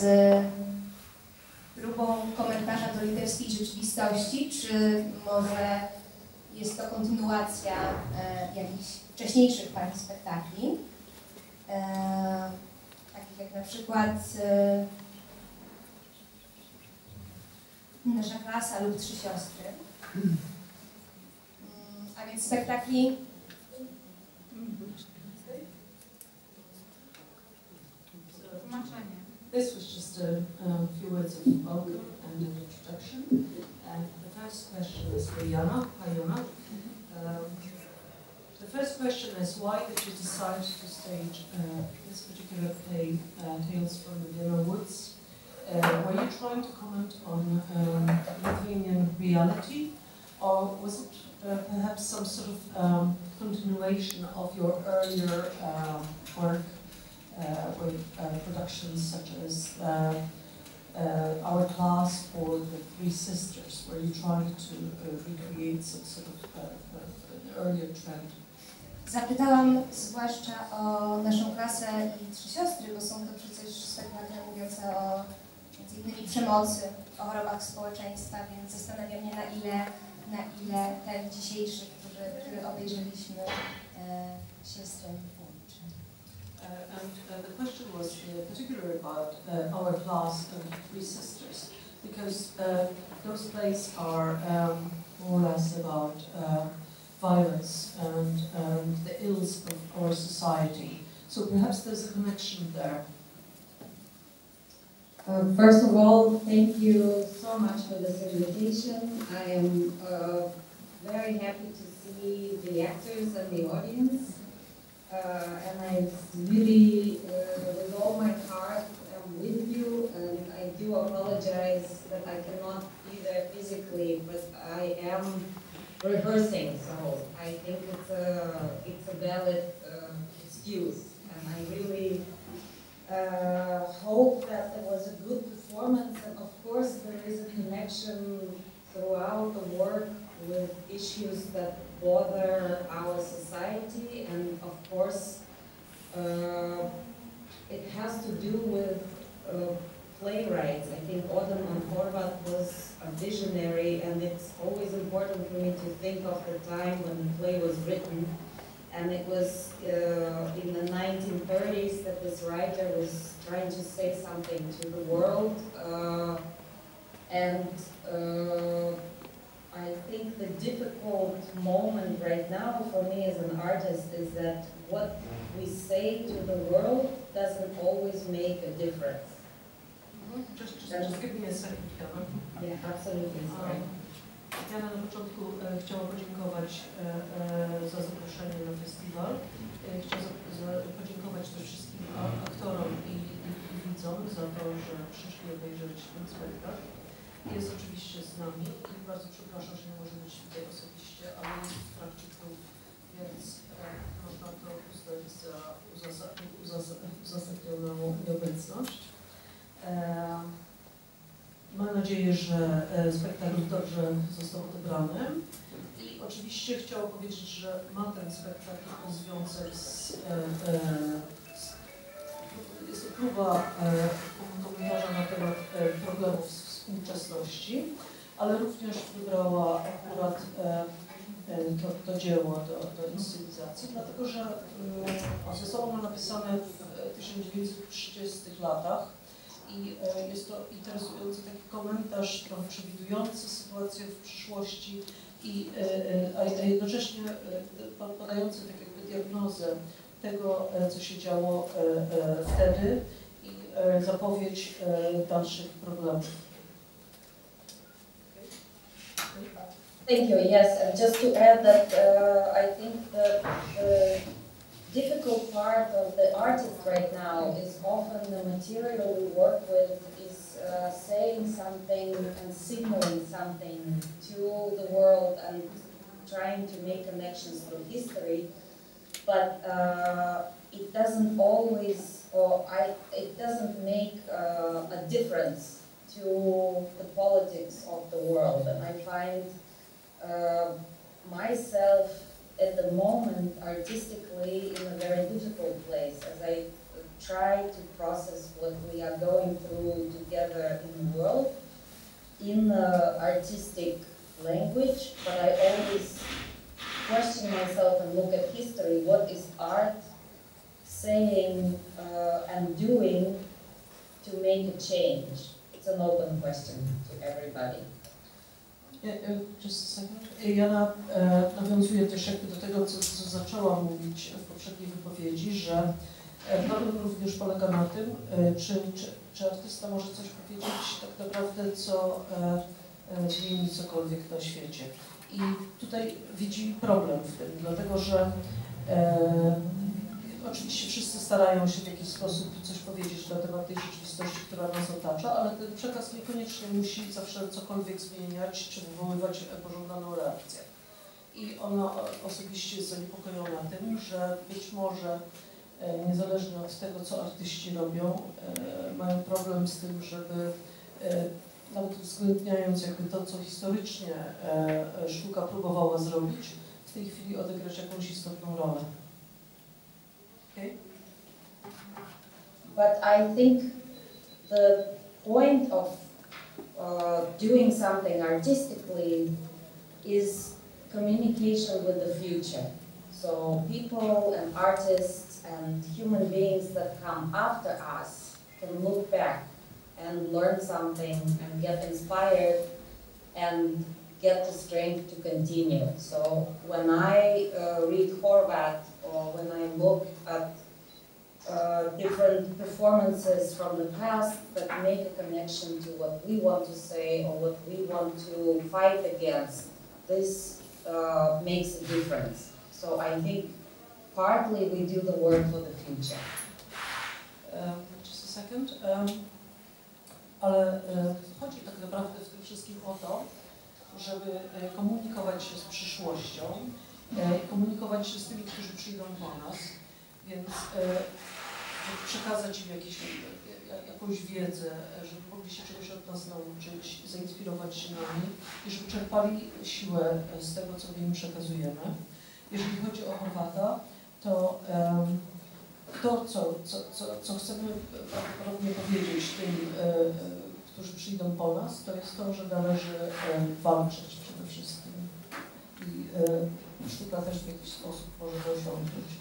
z próbą komentarza do litewskiej rzeczywistości, czy może jest to kontynuacja jakichś wcześniejszych pań spektakli, takich jak na przykład Nasza klasa lub Trzy siostry. A więc spektakli This was just a few words of welcome and an introduction. And the first question is for Yana. Hi, Yana. The first question is, why did you decide to stage this particular play, Tales from the Wilno Woods? Were you trying to comment on Lithuanian reality, or was it perhaps some sort of continuation of your earlier work with productions such as Our Class or The Three Sisters, where you tried to recreate some sort of an earlier trend? Zapytałam zwłaszcza o Naszą klasę i Trzy siostry, bo są to przecież spektakle mówiące o między innymi przemocy, o chorobach społeczeństwa, więc zastanawiam mnie, na ile ten dzisiejszy, który obejrzeliśmy, się z tym łączy. And the question was particularly about Our Class and Three Sisters, because those plays are more or less about violence and the ills of our society. So perhaps there's a connection there. First of all, thank you so much for this invitation. I am very happy to see the actors and the audience. And I really, with all my heart, am with you, and I do apologize that I cannot be there physically, but I am rehearsing, so I think it's a valid excuse, and I really hope that there was a good performance, and of course there is a connection throughout the work with issues that bother our society, and of course it has to do with playwrights. I think Ödöna von Horvátha was a visionary, and it's always important for me to think of the time when the play was written. And it was in the 1930s that this writer was trying to say something to the world. I think the difficult moment right now for me as an artist is that what we say to the world doesn't always make a difference. Just give me a second, Yana. Yeah, absolutely. Sorry. Ja na początku chciałam podziękować za zaproszenie na festiwal. Chciałam podziękować też wszystkim aktorom i widzom za to, że przyszli obejrzeć ten spektakl. Jest oczywiście z nami i bardzo przepraszam, że nie może być tutaj osobiście, ale jest w trakcie prób, więc można to uznać za uzasadnioną nieobecność. Mam nadzieję, że spektakl dobrze został odebrany i oczywiście chciałam powiedzieć, że ma ten spektakl związek jest to próba komentarza na temat problemów współczesności, ale również wybrała akurat to dzieło do inscenizacji, dlatego że zostało ono napisane w 1930 latach. I jest to interesujący taki komentarz, trochę przewidujący sytuację w przyszłości, a jednocześnie podający tak jakby diagnozę tego, co się działo wtedy i zapowiedź dalszych problemów. Thank you. Yes, and just to add that I think the difficult part of the artist right now is often the material we work with is saying something and signaling something to the world and trying to make connections through history, but it doesn't always, it doesn't make a difference to the politics of the world, and I find myself at the moment artistically in a very difficult place, as I try to process what we are going through together in the world in artistic language, but I always question myself and look at history. What is art saying and doing to make a change? It's an open question to everybody. Just a second. Jana nawiązuje też jakby do tego, co zaczęłam mówić w poprzedniej wypowiedzi, że problem również polega na tym, czy artysta może coś powiedzieć tak naprawdę, co zmieni cokolwiek na świecie. I tutaj widzi problem w tym, dlatego że oczywiście wszyscy starają się w jakiś sposób coś powiedzieć na temat tej rzeczywistości, która nas otacza, ale ten przekaz niekoniecznie musi zawsze cokolwiek zmieniać czy wywoływać pożądaną reakcję. I ona osobiście jest zaniepokojona tym, że być może niezależnie od tego, co artyści robią, mają problem z tym, żeby nawet uwzględniając jakby to, co historycznie sztuka próbowała zrobić, w tej chwili odegrać jakąś istotną rolę. Okay. But I think the point of doing something artistically is communication with the future. So people and artists and human beings that come after us can look back and learn something and get inspired and get the strength to continue. So when I read Horvath or when I look at different performances from the past that make a connection to what we want to say or what we want to fight against, this makes a difference. So I think partly we do the work for the future. Just a second. Ale chodzi tak naprawdę w tym wszystkim o to, żeby komunikować się z przyszłością, komunikować się z tymi, którzy przyjdą po nas, więc przekazać im jakąś wiedzę, żeby mogli się czegoś od nas nauczyć, zainspirować się nami i żeby czerpali siłę z tego, co my im przekazujemy. Jeżeli chodzi o Horvátha, to to, co chcemy prawdopodobnie powiedzieć tym, którzy przyjdą po nas, to jest to, że należy walczyć przede wszystkim. I sztuka też w jakiś sposób może to osiągnąć.